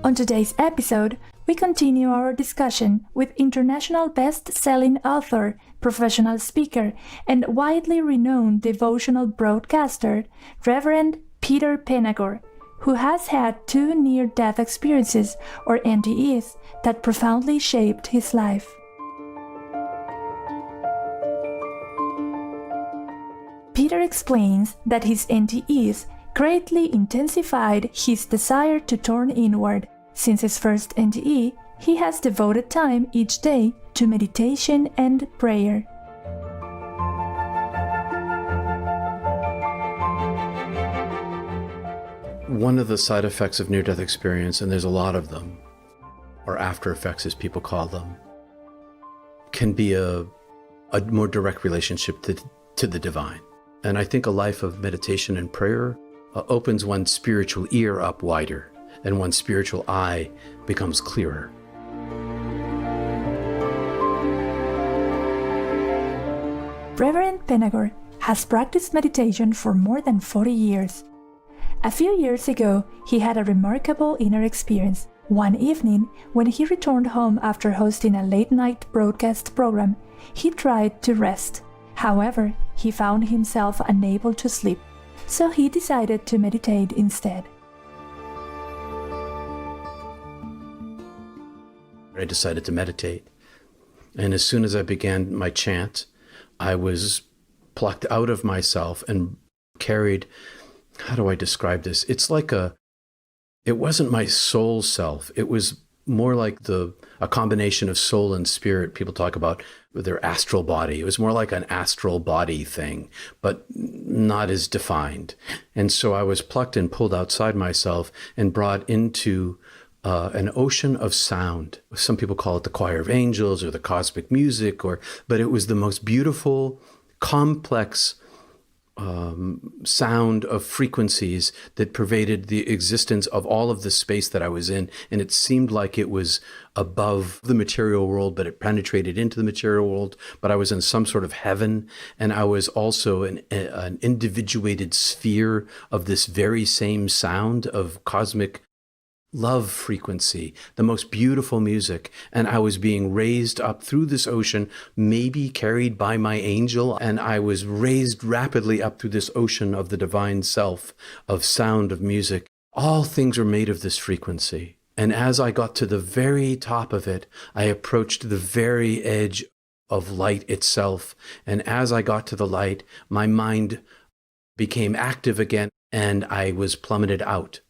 On today's episode, we continue our discussion with international best-selling author, professional speaker, and widely renowned devotional broadcaster, Reverend Peter Panagore, who has had 2 near-death experiences, or NDEs, that profoundly shaped his life. Peter explains that his NDEs greatly intensified his desire to turn inward. Since his first NDE, he has devoted time each day to meditation and prayer. One of the side effects of near-death experience, and there's a lot of them, or after effects as people call them, can be a more direct relationship to the divine. And I think a life of meditation and prayer opens one's spiritual ear up wider, and one's spiritual eye becomes clearer. Reverend Vinegar has practiced meditation for more than 40 years. A few years ago, he had a remarkable inner experience. One evening, when he returned home after hosting a late-night broadcast program, he tried to rest. However, he found himself unable to sleep, so he decided to meditate instead. I decided to meditate, and as soon as I began my chant, I was plucked out of myself and carried, how do I describe this? It's like it wasn't my soul self. It was more like a combination of soul and spirit. People talk about their astral body. It was more like an astral body thing, but not as defined. And so I was plucked and pulled outside myself and brought into an ocean of sound. Some people call it the choir of angels or the cosmic music, but it was the most beautiful, complex sound of frequencies that pervaded the existence of all of the space that I was in. And it seemed like it was above the material world, but it penetrated into the material world. But I was in some sort of heaven, and I was also an individuated sphere of this very same sound of cosmic love frequency, the most beautiful music. And I was being raised up through this ocean, maybe carried by my angel, and I was raised rapidly up through this ocean of the divine self, of sound, of music. All things are made of this frequency. And as I got to the very top of it, I approached the very edge of light itself. And as I got to the light, my mind became active again, and I was plummeted out,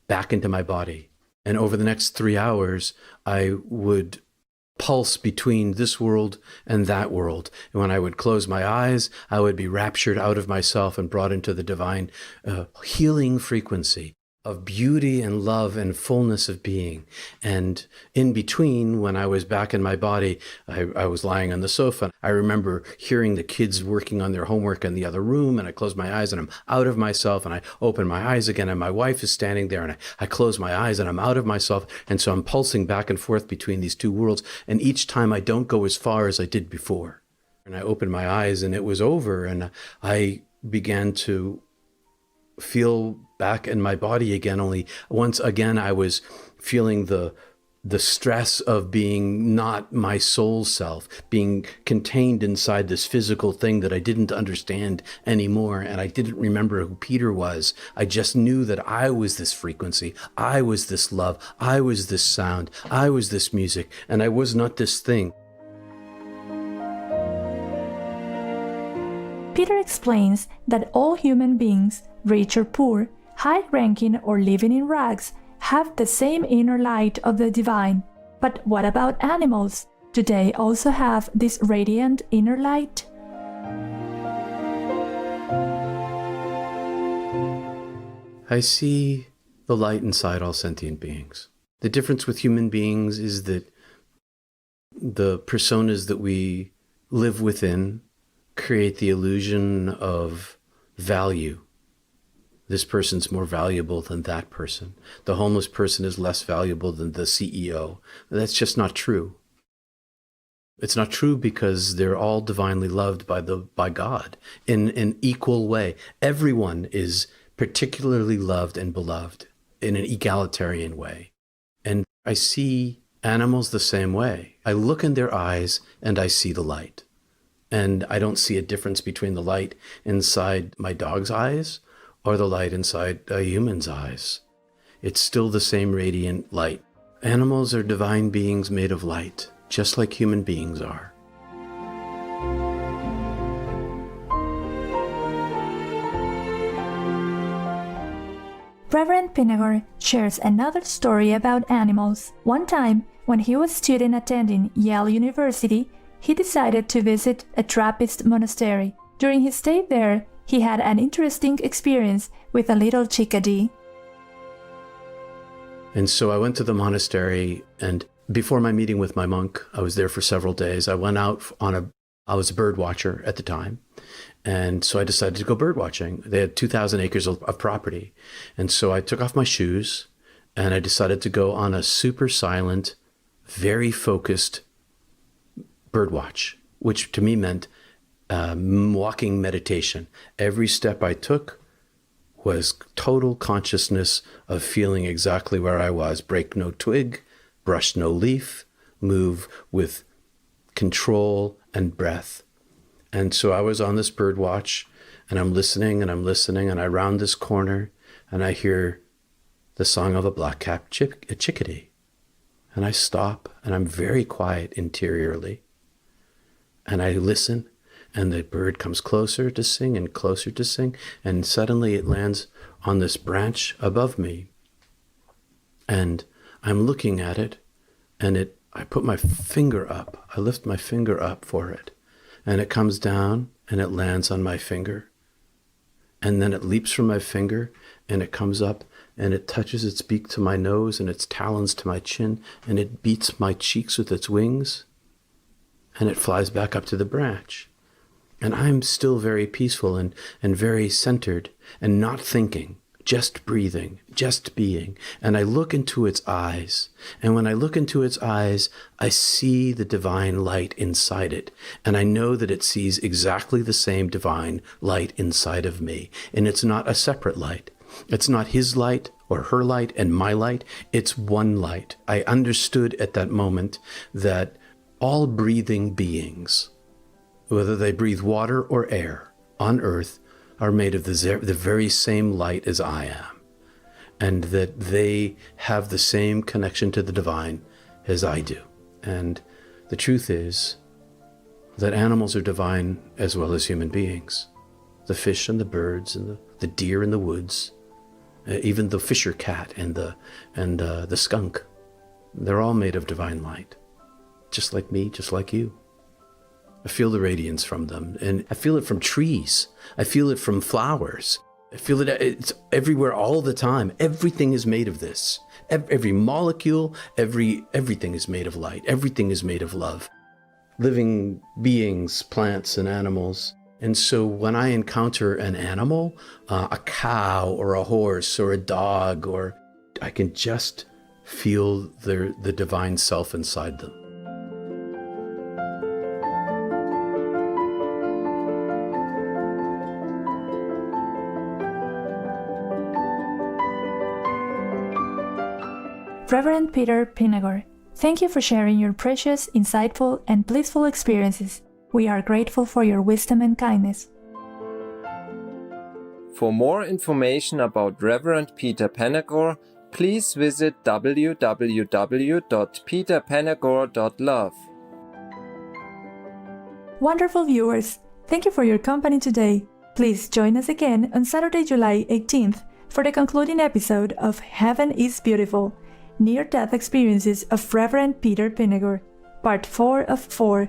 back into my body. And over the next 3 hours, I would pulse between this world and that world. And when I would close my eyes, I would be raptured out of myself and brought into the divine healing frequency of beauty and love and fullness of being. And in between, when I was back in my body, I was lying on the sofa. I remember hearing the kids working on their homework in the other room, and I closed my eyes and I'm out of myself, and I open my eyes again and my wife is standing there, and I close my eyes and I'm out of myself. And so I'm pulsing back and forth between these two worlds, and each time I don't go as far as I did before. And I opened my eyes and it was over, and I began to feel back in my body again. Only once again I was feeling the stress of being not my soul self, being contained inside this physical thing that I didn't understand anymore. And I didn't remember who Peter was. I just knew that I was this frequency, I was this love, I was this sound, I was this music, and I was not this thing. Peter explains that all human beings, rich or poor, high-ranking or living in rags, have the same inner light of the divine. But what about animals? Do they also have this radiant inner light? I see the light inside all sentient beings. The difference with human beings is that the personas that we live within create the illusion of value. This person's more valuable than that person. The homeless person is less valuable than the CEO. That's just not true. It's not true because they're all divinely loved by God in an equal way. Everyone is particularly loved and beloved in an egalitarian way. And I see animals the same way. I look in their eyes and I see the light. And I don't see a difference between the light inside my dog's eyes or the light inside a human's eyes. It's still the same radiant light. Animals are divine beings made of light, just like human beings are. Reverend Vinegar shares another story about animals. One time, when he was a student attending Yale University, he decided to visit a Trappist monastery. During his stay there, he had an interesting experience with a little chickadee. And so I went to the monastery, and before my meeting with my monk, I was there for several days. I went out I was a bird watcher at the time. And so I decided to go bird watching. They had 2,000 acres of property. And so I took off my shoes and I decided to go on a super silent, very focused bird watch, which to me meant walking meditation. Every step I took was total consciousness of feeling exactly where I was. Break no twig, brush no leaf, move with control and breath. And so I was on this bird watch and I'm listening and I round this corner and I hear the song of a black-capped chickadee. And I stop and I'm very quiet interiorly. And I listen and the bird comes closer to sing and closer to sing. And suddenly it lands on this branch above me. And I'm looking at it and I put my finger up. I lift my finger up for it. And it comes down and it lands on my finger. And then it leaps from my finger and it comes up and it touches its beak to my nose and its talons to my chin and it beats my cheeks with its wings and it flies back up to the branch. And I'm still very peaceful and very centered and not thinking, just breathing, just being. And I look into its eyes. And when I look into its eyes, I see the divine light inside it. And I know that it sees exactly the same divine light inside of me. And it's not a separate light. It's not his light or her light and my light. It's one light. I understood at that moment that all breathing beings, whether they breathe water or air on earth, are made of the very same light as I am, and that they have the same connection to the divine as I do. And the truth is that animals are divine as well as human beings. The fish and the birds and the deer in the woods, even the fisher cat and the skunk, they're all made of divine light, just like me, just like you. I feel the radiance from them, and I feel it from trees. I feel it from flowers. I feel it's everywhere all the time. Everything is made of this. Every molecule, everything is made of light. Everything is made of love. Living beings, plants and animals. And so when I encounter an animal, a cow or a horse or a dog, or I can just feel the divine self inside them. Reverend Peter Panagore, thank you for sharing your precious, insightful, and blissful experiences. We are grateful for your wisdom and kindness. For more information about Reverend Peter Panagore, please visit www.peterpanagore.love. Wonderful viewers, thank you for your company today. Please join us again on Saturday, July 18th for the concluding episode of Heaven is Beautiful, Near-Death Experiences of Reverend Peter Vinegar, Part 4 of 4.